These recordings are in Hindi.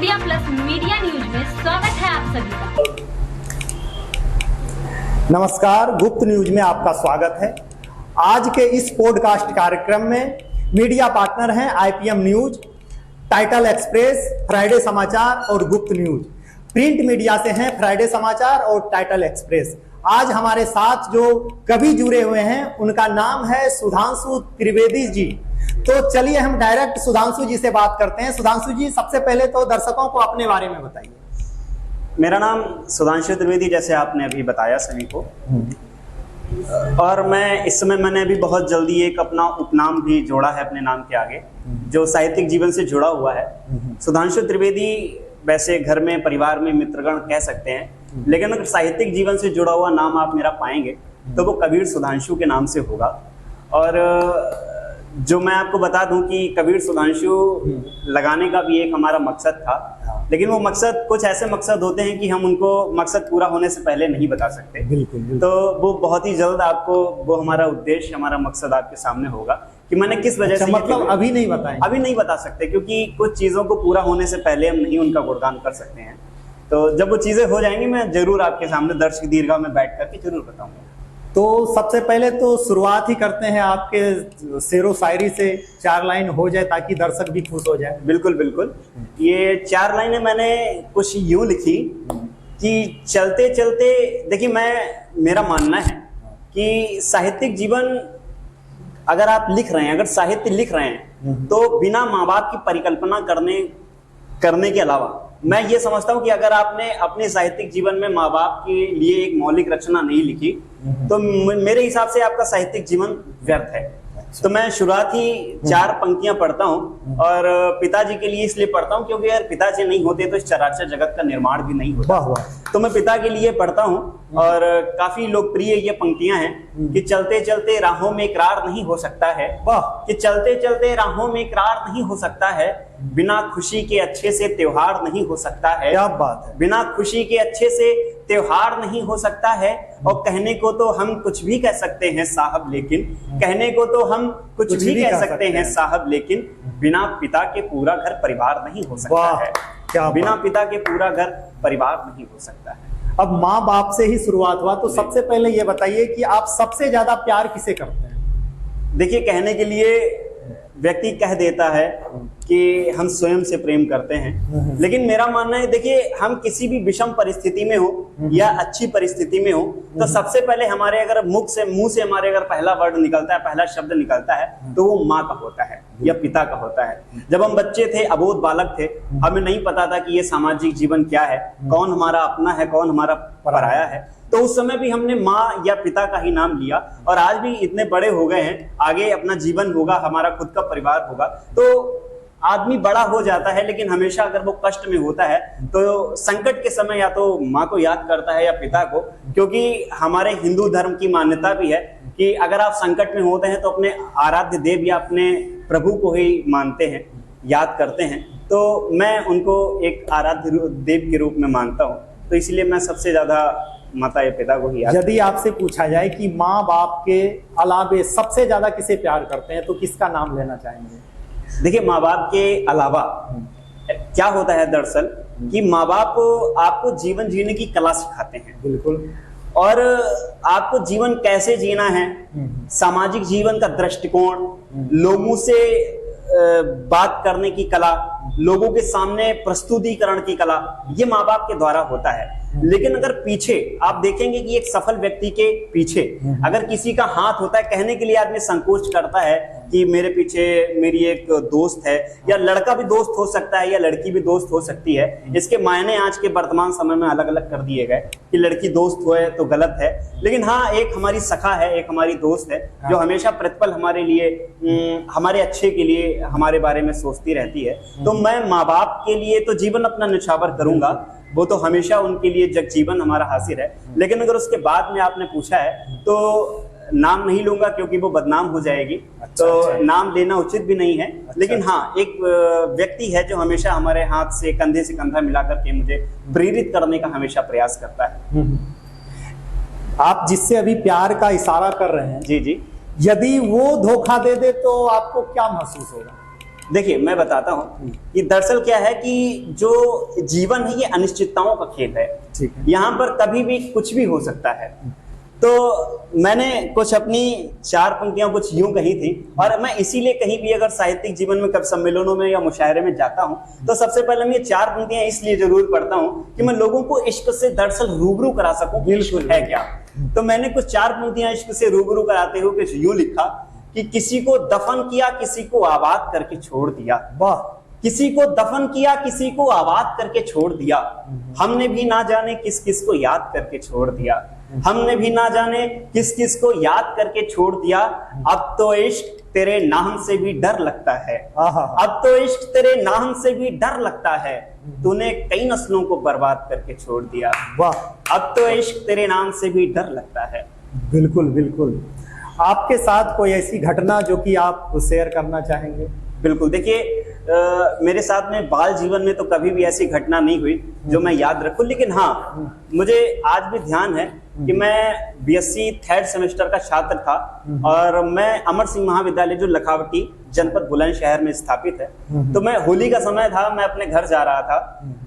इंडिया प्लस मीडिया न्यूज में स्वागत है आप सभी का। नमस्कार, गुप्त न्यूज में आपका स्वागत है। आज के इस पॉडकास्ट कार्यक्रम में मीडिया पार्टनर हैं IPM news, title express, Friday समाचार और गुप्त न्यूज। प्रिंट मीडिया से हैं फ्राइडे समाचार और टाइटल एक्सप्रेस। आज हमारे साथ जो कवि जुड़े हुए हैं उनका नाम है सुधांशु त्रिवेदी जी। तो चलिए हम डायरेक्ट सुधांशु जी से बात करते हैं। सुधांशु जी, सबसे पहले तो दर्शकों को अपने बारे में बताइए। मेरा नाम सुधांशु त्रिवेदी, जैसे आपने अभी बताया सभी को, और मैं इस समय मैंने अभी बहुत जल्दी एक अपना उपनाम भी जोड़ा है अपने नाम के आगे, जो साहित्यिक जीवन से जुड़ा हुआ है। सुधांशु त्रिवेदी वैसे घर में परिवार में मित्रगण कह सकते हैं, लेकिन अगर साहित्यिक जीवन से जुड़ा हुआ नाम आप मेरा पाएंगे तो वो कबीर सुधांशु के नाम से होगा। और जो मैं आपको बता दूं कि कबीर सुधांशु लगाने का भी एक हमारा मकसद था, लेकिन वो मकसद, कुछ ऐसे मकसद होते हैं कि हम उनको मकसद पूरा होने से पहले नहीं बता सकते। बिल्कुल। तो वो बहुत ही जल्द आपको वो हमारा उद्देश्य, हमारा मकसद आपके सामने होगा कि मैंने किस वजह से, मतलब अभी नहीं बताएं? अभी नहीं बता सकते, क्योंकि कुछ चीजों को पूरा होने से पहले हम नहीं उनका गुणगान कर सकते हैं। तो जब वो चीजें हो जाएंगी मैं जरूर आपके सामने दर्शक दीर्घा में बैठ करके जरूर बताऊंगा। तो सबसे पहले तो शुरुआत ही करते हैं आपके शेरो शायरी से। 4 लाइन हो जाए ताकि दर्शक भी खुश हो जाए। बिल्कुल बिल्कुल। ये 4 लाइनें मैंने कुछ यूं लिखी कि चलते चलते, देखिए मेरा मानना है कि साहित्यिक जीवन अगर आप लिख रहे हैं, अगर साहित्य लिख रहे हैं, तो बिना माँ बाप की परिकल्पना करने के अलावा मैं ये समझता हूं कि अगर आपने अपने साहित्यिक जीवन में माँ बाप के लिए एक मौलिक रचना नहीं लिखी तो मेरे हिसाब से आपका साहित्यिक जीवन व्यर्थ है। तो मैं शुरुआत ही 4 पंक्तियां पढ़ता हूं, और पिताजी के लिए इसलिए पढ़ता हूं क्योंकि अगर पिताजी नहीं होते तो इस चराचर जगत का निर्माण भी नहीं होता। तो मैं पिता के लिए पढ़ता हूं, और काफी लोकप्रिय ये पंक्तियां हैं कि चलते चलते राहों में इकरार नहीं हो सकता है, कि चलते चलते राहों में इकरार नहीं हो सकता है, बिना खुशी के अच्छे से त्योहार नहीं हो सकता है। क्या बात है। बिना खुशी के अच्छे से त्योहार नहीं हो सकता है, और कहने को तो हम कुछ भी कह सकते हैं साहब, लेकिन कहने को तो हम कुछ भी कह सकते हैं साहब, लेकिन बिना पिता के पूरा घर परिवार नहीं हो सकता है। क्या बिना पिता के पूरा घर परिवार नहीं हो सकता है। अब माँ बाप से ही शुरुआत हुआ, तो सबसे पहले ये बताइए कि आप सबसे ज्यादा प्यार किसे करते हैं? देखिए, कहने के लिए व्यक्ति कह देता है कि हम स्वयं से प्रेम करते हैं, लेकिन मेरा मानना है, देखिए हम किसी भी विषम परिस्थिति में हो या अच्छी परिस्थिति में हो, तो सबसे पहले हमारे अगर मुंह से हमारे अगर पहला वर्ड निकलता है, पहला शब्द निकलता है, तो वो माँ का होता है या पिता का होता है। जब हम बच्चे थे, अबोध बालक थे, हमें नहीं पता था कि ये सामाजिक जीवन क्या है, कौन हमारा अपना है, कौन हमारा पराया है, तो उस समय भी हमने माँ या पिता का ही नाम लिया। और आज भी इतने बड़े हो गए हैं, आगे अपना जीवन होगा, हमारा खुद का परिवार होगा, तो आदमी बड़ा हो जाता है, लेकिन हमेशा अगर वो कष्ट में होता है तो संकट के समय या तो माँ को याद करता है या पिता को, क्योंकि हमारे हिंदू धर्म की मान्यता भी है कि अगर आप संकट में होते हैं तो अपने आराध्य देव या अपने प्रभु को ही मानते हैं, याद करते हैं। तो मैं उनको एक आराध्य देव के रूप में मानता हूँ, तो इसलिए मैं सबसे ज्यादा माता या पिता को ही। यदि आपसे पूछा जाए कि माँ बाप के अलावे सबसे ज्यादा किसे प्यार करते हैं, तो किसका नाम लेना चाहेंगे? देखिए, माँ बाप के अलावा क्या होता है दरअसल कि माँ बाप आपको जीवन जीने की कला सिखाते हैं। बिल्कुल। और आपको जीवन कैसे जीना है, सामाजिक जीवन का दृष्टिकोण, लोगों से बात करने की कला, लोगों के सामने प्रस्तुतिकरण की कला, ये माँ बाप के द्वारा होता है। लेकिन अगर पीछे आप देखेंगे कि एक सफल व्यक्ति के पीछे अगर किसी का हाथ होता है, कहने के लिए आदमी संकोच करता है कि मेरे पीछे मेरी एक दोस्त है, या लड़का भी दोस्त हो सकता है या लड़की भी दोस्त हो सकती है। इसके मायने आज के वर्तमान समय में अलग अलग कर दिए गए कि लड़की दोस्त हो तो गलत है, लेकिन हाँ, एक हमारी सखा है, एक हमारी दोस्त है, जो हमेशा प्रतिपल हमारे लिए, हमारे अच्छे के लिए हमारे बारे में सोचती रहती है। तो मैं माँ बाप के लिए तो जीवन अपना न्यौछावर करूंगा, वो तो हमेशा उनके लिए जगजीवन हमारा हासिल है। लेकिन अगर उसके बाद में आपने पूछा है तो नाम नहीं लूंगा, क्योंकि वो बदनाम हो जाएगी। नाम लेना उचित भी नहीं है। लेकिन हाँ, एक व्यक्ति है जो हमेशा हमारे हाथ से कंधे से कंधा मिलाकर के मुझे प्रेरित करने का हमेशा प्रयास करता है। आप जिससे अभी प्यार का इशारा कर रहे हैं, जी जी, यदि वो धोखा दे दे तो आपको क्या महसूस होगा? देखिए मैं बताता हूँ कि दरअसल क्या है कि जो जीवन है ये अनिश्चितताओं का खेल है। ठीक है। यहाँ पर कभी भी कुछ भी हो सकता है। तो मैंने कुछ अपनी 4 पंक्तियां कुछ यूं कही थी, और मैं इसीलिए कहीं भी अगर साहित्यिक जीवन में कभी सम्मेलनों में या मुशायरे में जाता हूं तो सबसे पहले मैं ये 4 पंक्तियां इसलिए जरूर पढ़ता हूं कि मैं लोगों को इश्क से दरअसल रूबरू करा सकूं कि इश्क है क्या। तो मैंने कुछ 4 पंक्तियां इश्क से रूबरू कराते हुए कुछ यूं लिखा कि किसी को दफन किया, किसी को आबाद करके छोड़ दिया। वाह। किसी को दफन किया, किसी को आबाद करके छोड़ दिया। हमने भी ना जाने किस किस को याद करके छोड़ दिया। हमने भी ना जाने किस किस को याद करके छोड़ दिया। अब तो इश्क तेरे नाम से भी डर लगता है। अब तो इश्क तेरे नाम से भी डर लगता है। तूने कई नस्लों को बर्बाद करके छोड़ दिया। वाह। अब तो इश्क तेरे नाम से भी डर लगता है। बिल्कुल बिल्कुल। आपके साथ कोई ऐसी घटना जो कि आप शेयर करना चाहेंगे? बिल्कुल। देखिए मेरे साथ में बाल जीवन में तो कभी भी ऐसी घटना नहीं हुई जो मैं याद रखूं, लेकिन हाँ मुझे आज भी ध्यान है कि मैं बीएससी 3rd सेमेस्टर का छात्र था और मैं अमर सिंह महाविद्यालय जो लखावटी जनपद बुलंदशहर में स्थापित है। तो मैं होली का समय था, मैं अपने घर जा रहा था,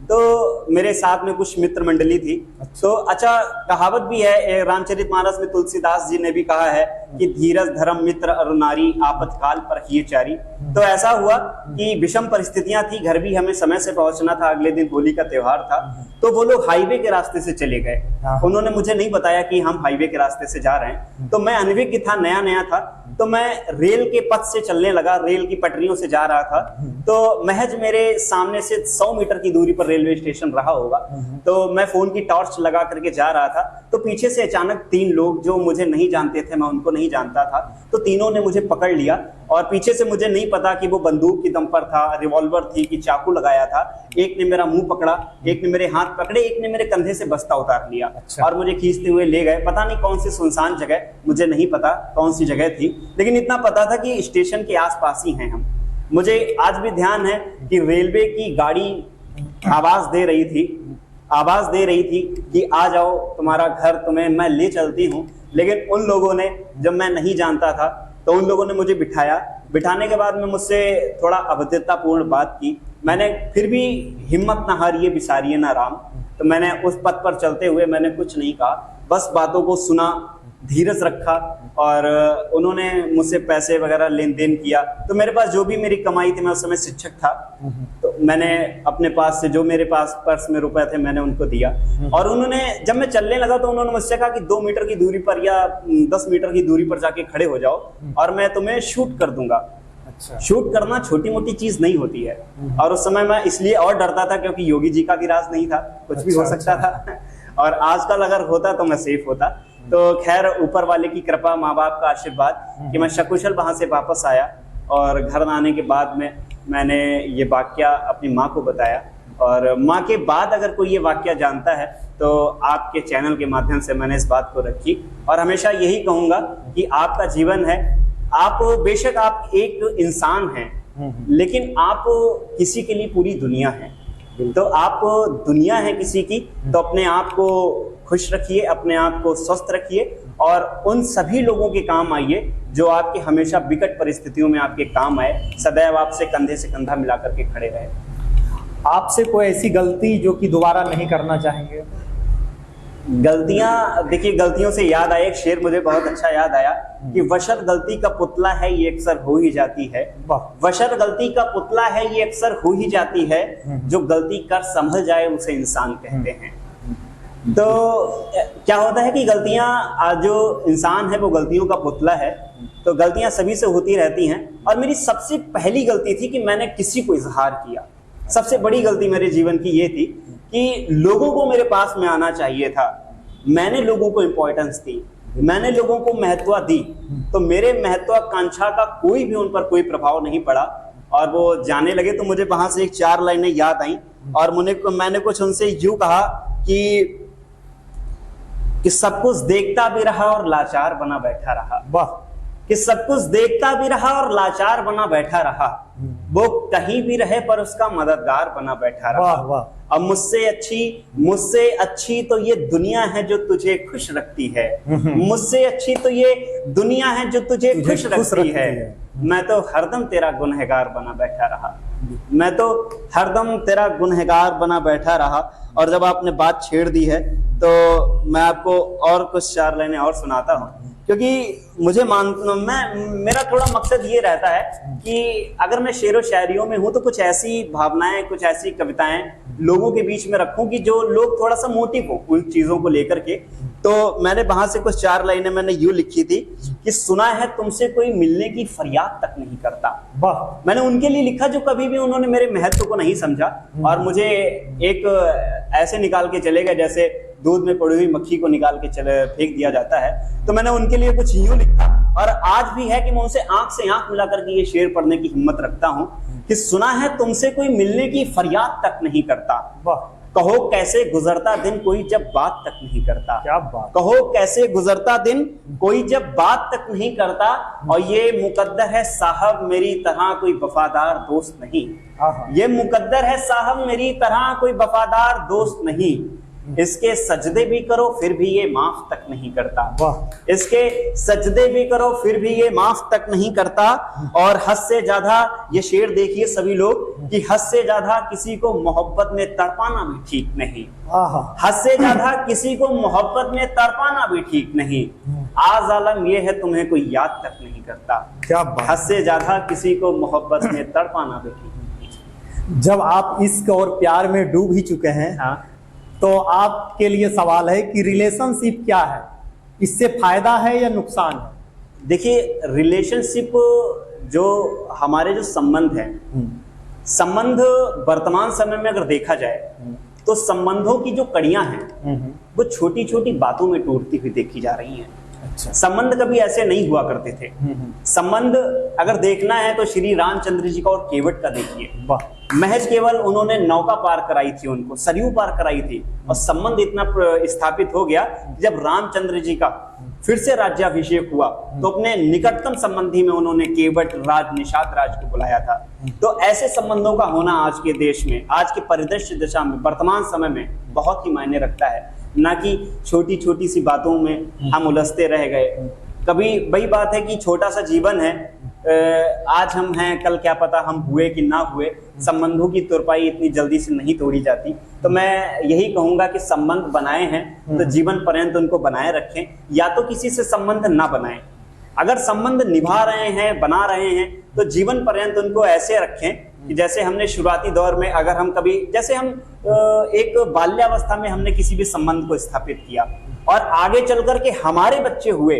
तो मेरे साथ में कुछ मित्र मंडली थी। तो अच्छा कहावत भी है रामचरितमानस में, तुलसीदास जी ने भी कहा है कि धीरज धर्म मित्र अरु नारी आपातकाल पर हिये चारी। तो ऐसा हुआ कि विषम परिस्थितियां थी, घर भी हमें समय से पहुंचना था, अगले दिन होली का त्योहार था। तो वो लोग हाईवे के रास्ते से चले गए। उन्होंने मुझे नहीं बताया कि हम हाईवे के रास्ते से जा रहे हैं। तो मैं अनभिज्ञ था, नया नया था, तो मैं रेल के पथ से चलने लगा, रेल की पटरियों से जा रहा था। तो महज मेरे सामने से 100 मीटर की दूरी पर रेलवे स्टेशन रहा होगा। तो मैं फोन की टॉर्च लगा करके जा रहा था, तो पीछे से अचानक 3 लोग जो मुझे नहीं जानते थे, मैं उनको नहीं जानता था, तो तीनों ने मुझे पकड़ लिया और पीछे से मुझे नहीं पता कि वो बंदूक की दम पर था, रिवॉल्वर थी कि चाकू लगाया था। एक ने मेरा मुंह पकड़ा, एक ने मेरे हाथ पकड़े, एक ने मेरे कंधे से बस्ता उतार लिया। अच्छा। और मुझे खींचते हुए ले गए, पता नहीं कौन सी सुनसान जगह, मुझे नहीं पता कौन सी जगह थी, लेकिन इतना पता था कि स्टेशन के आसपास ही हैं हम। मुझे आज भी ध्यान है कि रेलवे की गाड़ी आवाज दे रही थी कि आ जाओ, तुम्हारा घर तुम्हें मैं ले चलती हूँ। लेकिन उन लोगों ने, जब मैं नहीं जानता था, तो उन लोगों ने मुझे बिठाया। बिठाने के बाद में मुझसे थोड़ा अभद्रतापूर्ण बात की। मैंने फिर भी हिम्मत ना हारिए बिसारिए ना राम, तो मैंने उस पथ पर चलते हुए मैंने कुछ नहीं कहा, बस बातों को सुना, धीरज रखा। और उन्होंने मुझसे पैसे वगैरह लेन देन किया। तो मेरे पास जो भी मेरी कमाई थी, मैं उस समय शिक्षक था, तो मैंने अपने पास से जो मेरे पास पर्स में रुपए थे मैंने उनको दिया। और उन्होंने, जब मैं चलने लगा तो उन्होंने मुझसे कहा कि 2 मीटर की दूरी पर या 10 मीटर की दूरी पर जाके खड़े हो जाओ और मैं तुम्हें शूट कर दूंगा। अच्छा। शूट करना छोटी मोटी चीज नहीं होती है। और उस समय मैं इसलिए और डरता था क्योंकि योगी जी का भी राज नहीं था, कुछ भी हो सकता था। और आजकल अगर होता तो मैं सेफ होता। तो खैर ऊपर वाले की कृपा, माँ बाप का आशीर्वाद कि मैं सकुशल वहां से वापस आया। और घर आने के बाद में मैंने ये वाकया अपनी माँ को बताया। और माँ के बाद अगर कोई ये वाकया जानता है तो आपके चैनल के माध्यम से मैंने इस बात को रखी। और हमेशा यही कहूंगा कि आपका जीवन है, आप बेशक आप एक इंसान हैं, लेकिन आप किसी के लिए पूरी दुनिया है। तो आप दुनिया है किसी की, तो अपने आप को खुश रखिए, अपने आप को स्वस्थ रखिए और उन सभी लोगों के काम आइए जो आपके हमेशा विकट परिस्थितियों में आपके काम आए, सदैव आपसे कंधे से कंधा मिला करके खड़े रहे। आपसे कोई ऐसी गलती जो कि दोबारा नहीं करना चाहेंगे? गलतियां, देखिए गलतियों से याद आया, एक शेर मुझे बहुत अच्छा याद आया कि वशर गलती का पुतला है ये अक्सर हो ही जाती है। वशर गलती का पुतला है ये अक्सर हो ही जाती है, जो गलती कर संभल जाए उसे इंसान कहते हैं। तो क्या होता है कि गलतियां, जो इंसान है वो गलतियों का पुतला है, तो गलतियां सभी से होती रहती हैं। और मेरी सबसे पहली गलती थी कि मैंने किसी को इजहार किया। सबसे बड़ी गलती मेरे जीवन की ये थी कि लोगों को मेरे पास में आना चाहिए था, मैंने लोगों को इंपॉर्टेंस दी, मैंने लोगों को महत्व दी, तो मेरे महत्वाकांक्षा का कोई भी उन पर कोई प्रभाव नहीं पड़ा। और वो जाने लगे तो मुझे वहां से एक 4 लाइनें याद आई और मैंने कुछ उनसे यूं कहा कि सब कुछ देखता भी रहा और लाचार बना बैठा रहा। वाह। कि सब कुछ देखता भी रहा और लाचार बना बैठा रहा, वो कहीं भी रहे पर उसका मददगार बना बैठा रहा। वाह वाह। अब मुझसे अच्छी तो ये दुनिया है जो तुझे खुश रखती है, मुझसे अच्छी तो ये दुनिया है जो तुझे खुश रखती है। मैं तो हरदम तेरा गुनहगार बना बैठा रहा, मैं तो हरदम तेरा गुनहगार बना बैठा रहा। और जब आपने बात छेड़ दी है तो मैं आपको और कुछ 4 लाइनें और सुनाता हूँ, क्योंकि मेरा थोड़ा मकसद ये रहता है कि अगर मैं शेरो शायरियों में हूं तो कुछ ऐसी भावनाएं, कुछ ऐसी कविताएं लोगों के बीच में रखूं कि जो लोग थोड़ा सा मोटिव हो उन चीजों को लेकर के। तो मैंने वहां से कुछ 4 लाइनें मैंने यूं लिखी थी कि सुना है तुमसे कोई मिलने की फरियाद तक नहीं करता। वाह। मैंने उनके लिए लिखा जो कभी भी उन्होंने मेरे महत्व को नहीं समझा और मुझे एक ऐसे निकाल के चले गए जैसे दूध में पड़ी हुई मक्खी को निकाल के फेंक दिया जाता है। तो मैंने उनके लिए कुछ यूं लिखा और आज भी है कि मैं उनसे आंख से आंख मिलाकर के ये शेर पढ़ने की हिम्मत रखता हूं कि सुना है तुमसे कोई मिलने की फरियाद तक नहीं करता। वाह। कहो कैसे गुजरता दिन कोई जब बात तक नहीं करता। क्या बात। कहो कैसे गुजरता दिन कोई जब बात तक नहीं करता, और ये मुकद्दर है साहब मेरी तरह कोई वफादार दोस्त नहीं। ये मुकद्दर है साहब मेरी तरह कोई वफादार दोस्त नहीं। इसके सजदे भी करो फिर भी ये माफ तक नहीं करता। वाह। इसके सजदे भी करो फिर भी ये माफ तक नहीं करता। और हद से ज्यादा, ये शेर देखिए सभी लोग, कि हद से ज्यादा किसी को मोहब्बत में तड़पाना भी ठीक नहीं। हद से ज्यादा किसी को मोहब्बत में तड़पाना भी ठीक नहीं। आज आलम ये है तुम्हें कोई याद तक नहीं करता। क्या बात। हद से ज्यादा किसी को मोहब्बत में तड़पाना भी ठीक नहीं। जब आप इश्क और प्यार में डूब ही चुके हैं, हाँ, तो आपके लिए सवाल है कि रिलेशनशिप क्या है, इससे फायदा है या नुकसान है? देखिए, रिलेशनशिप जो हमारे जो संबंध है, संबंध वर्तमान समय में अगर देखा जाए तो संबंधों की जो कड़ियां हैं वो छोटी छोटी बातों में टूटती हुई देखी जा रही हैं। अच्छा। संबंध कभी ऐसे नहीं हुआ करते थे। संबंध अगर देखना है तो श्री रामचंद्र जी का और केवट का देखिए। वाह। महज केवल उन्होंने नौका पार कराई थी, उनको सरयू पार कराई थी, और संबंध इतना स्थापित हो गया जब रामचंद्र जी का फिर से राज्याभिषेक हुआ तो अपने निकटतम संबंधी में उन्होंने केवट राज, निषाद राज को बुलाया था। तो ऐसे संबंधों का होना आज के देश में, आज के परिदृश्य दिशा में, वर्तमान समय में बहुत ही मायने रखता है, ना कि छोटी छोटी सी बातों में हम उलझते रह गए। कभी वही बात है कि छोटा सा जीवन है, आज हम हैं कल क्या पता हम हुए कि ना हुए। संबंधों की तुरपाई इतनी जल्दी से नहीं तोड़ी जाती। तो मैं यही कहूंगा कि संबंध बनाए हैं तो जीवन पर्यंत उनको बनाए रखें, या तो किसी से संबंध ना बनाएं। अगर संबंध निभा रहे हैं, बना रहे हैं, तो जीवन पर्यंत उनको ऐसे रखें कि जैसे हमने शुरुआती दौर में, अगर हम कभी, जैसे हम एक बाल्यावस्था में हमने किसी भी संबंध को स्थापित किया और आगे चल करके हमारे बच्चे हुए,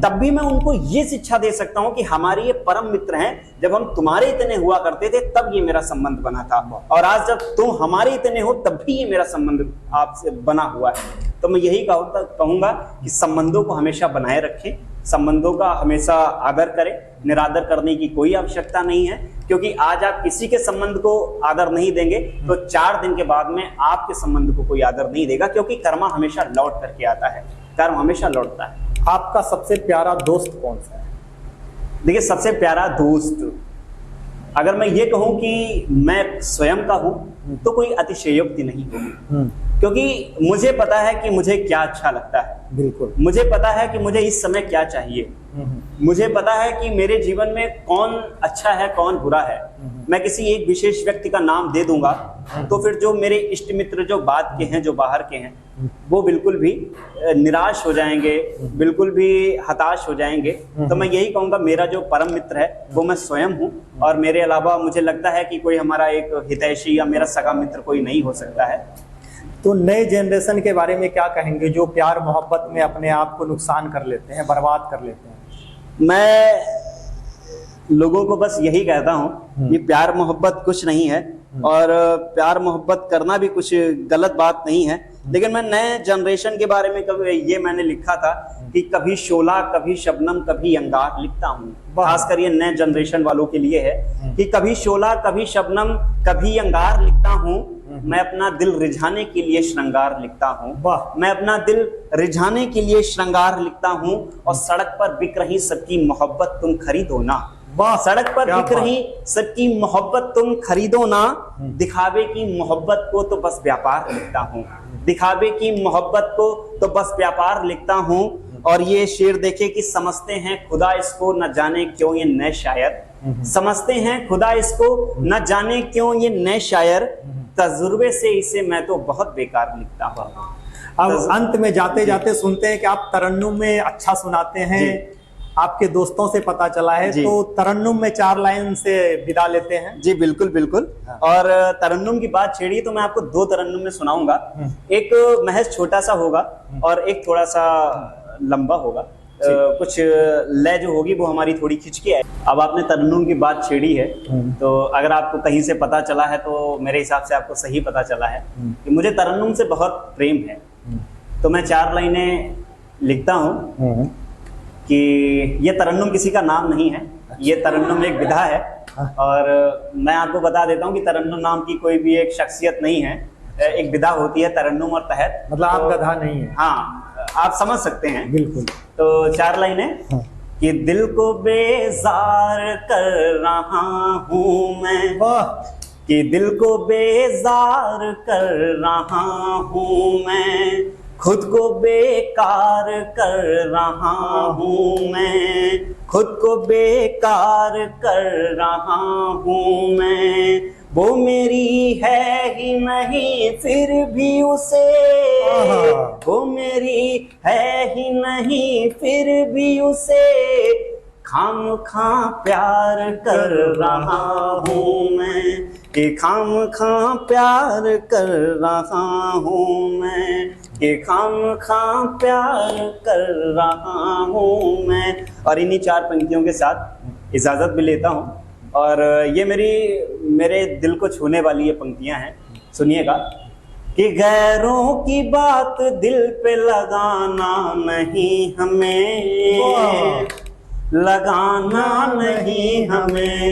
तब भी मैं उनको ये शिक्षा दे सकता हूं कि हमारे ये परम मित्र हैं। जब हम तुम्हारे इतने हुआ करते थे तब ये मेरा संबंध बना था, और आज जब तुम हमारे इतने हो तब भी ये मेरा संबंध आपसे बना हुआ है। तो मैं यही कहूंगा कि संबंधों को हमेशा बनाए रखें, संबंधों का हमेशा आदर करें। निरादर करने की कोई आवश्यकता नहीं है, क्योंकि आज आप किसी के संबंध को आदर नहीं देंगे तो 4 दिन के बाद में आपके संबंध को कोई आदर नहीं देगा, क्योंकि कर्म हमेशा लौट करके आता है, कर्म हमेशा लौटता है। आपका सबसे प्यारा दोस्त कौन सा है? देखिए, सबसे प्यारा दोस्त अगर मैं ये कहूं कि मैं स्वयं का हूं तो कोई अतिशयोक्ति नहीं होगी, क्योंकि मुझे पता है कि मुझे क्या अच्छा लगता है। बिल्कुल। मुझे पता है कि मुझे इस समय क्या चाहिए। मुझे पता है कि मेरे जीवन में कौन अच्छा है, कौन बुरा है। मैं किसी एक विशेष व्यक्ति का नाम दे दूंगा तो फिर जो मेरे इष्ट मित्र जो बाद के हैं, जो बाहर के हैं, वो बिल्कुल भी निराश हो जाएंगे, बिल्कुल भी हताश हो जाएंगे। तो मैं यही कहूंगा, मेरा जो परम मित्र है वो मैं स्वयं हूँ, और मेरे अलावा मुझे लगता है कि कोई हमारा एक हितैषी या मेरा सगा मित्र कोई नहीं हो सकता है। तो नए जनरेशन के बारे में क्या कहेंगे जो प्यार मोहब्बत में अपने आप को नुकसान कर लेते हैं, बर्बाद कर लेते हैं? मैं लोगों को बस यही कहता हूं कि प्यार मोहब्बत कुछ नहीं है, और प्यार मोहब्बत करना भी कुछ गलत बात नहीं है, लेकिन मैं नए जनरेशन के बारे में कभी ये मैंने लिखा था कि कभी शोला कभी शबनम कभी अंगार लिखता हूँ। खासकर ये नए जनरेशन वालों के लिए है कि कभी शोला कभी शबनम कभी अंगार लिखता हूँ, मैं अपना दिल रिझाने के लिए श्रृंगार लिखता हूँ, मैं अपना दिल रिझाने के लिए श्रृंगार लिखता हूँ, और सड़क पर बिक रही सबकी मोहब्बत तुम खरीदो ना, सड़क पर बिक रही सबकी मोहब्बत तुम खरीदो ना, दिखावे की मोहब्बत को तो बस व्यापार लिखता हूँ, दिखावे की मोहब्बत को तो बस व्यापार लिखता हूँ। और ये शेर देखे कि समझते हैं खुदा इसको न जाने क्यों ये नए शायर, समझते हैं खुदा इसको न जाने क्यों ये नए शायर, तजुर्बे से इसे मैं तो बहुत बेकार लिखता हूँ। अब अंत में जाते जाते सुनते हैं कि आप तरन्नुम में अच्छा सुनाते हैं, आपके दोस्तों से पता चला है, तो तरन्नुम में 4 लाइन से विदा लेते हैं। जी बिल्कुल बिल्कुल। और तरन्नुम की बात छेड़ी तो मैं आपको 2 तरन्नुम में सुनाऊंगा, एक महज छोटा सा होगा और एक थोड़ा सा लंबा होगा। कुछ लय जो होगी वो हमारी थोड़ी खिंचकी है। अब आपने तरन्नुम की बात छेड़ी है, तो अगर आपको कहीं से पता चला है तो मेरे हिसाब से आपको सही पता चला है कि मुझे तरन्नुम से बहुत प्रेम है। तो मैं 4 लाइनें लिखता हूँ कि ये तरन्नुम किसी का नाम नहीं है, ये तरन्नुम एक विधा है। और मैं आपको बता देता हूँ कि तरन्नुम नाम की कोई भी एक शख्सियत नहीं है, एक विधा होती है तरन्नुम और तहत। मतलब आप गधा नहीं है। हाँ, आप समझ सकते हैं। बिल्कुल। तो 4 लाइनें कि दिल को बेजार कर रहा हूँ मैं, कि दिल को बेजार कर रहा हूँ मैं, खुद को बेकार कर रहा हूँ मैं, खुद को बेकार कर रहा हूँ मैं, वो मेरी है ही नहीं फिर भी उसे, वो मेरी है ही नहीं फिर भी उसे, खामखा प्यार कर रहा हूँ मैं, कि खामखा प्यार कर रहा हूँ मैं, कि खामखा प्यार कर रहा हूँ मैं। और इन्हीं 4 पंक्तियों के साथ इजाजत भी लेता हूँ। और ये मेरे दिल को छूने वाली ये पंक्तियां हैं, सुनिएगा कि गैरों की बात दिल पे लगाना नहीं हमें, लगाना नहीं हमें,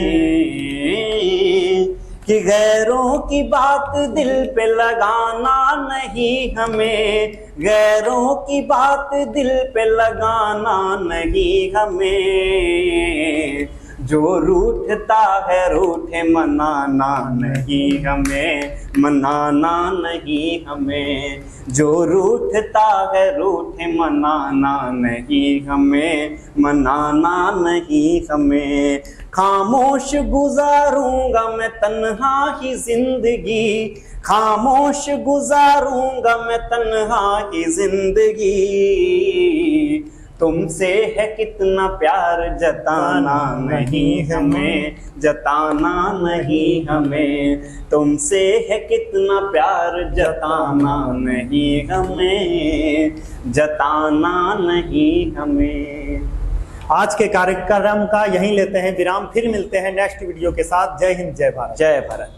कि गैरों की बात दिल पे लगाना नहीं हमें, गैरों की बात दिल पे लगाना नहीं हमें, जो रूठता है रूठे मनाना नहीं हमें, मनाना नहीं हमें, जो रूठता है रूठे मनाना नहीं हमें, मनाना नहीं हमें, खामोश गुजारूंगा मैं तन्हा ही जिंदगी, खामोश गुजारूंगा मैं तन्हा ही जिंदगी, तुमसे है कितना प्यार जताना नहीं हमें, जताना नहीं हमें, तुमसे है कितना प्यार जताना नहीं हमें, जताना नहीं हमें। आज के कार्यक्रम का यहीं लेते हैं विराम, फिर मिलते हैं नेक्स्ट वीडियो के साथ। जय हिंद, जय भारत। जय भारत।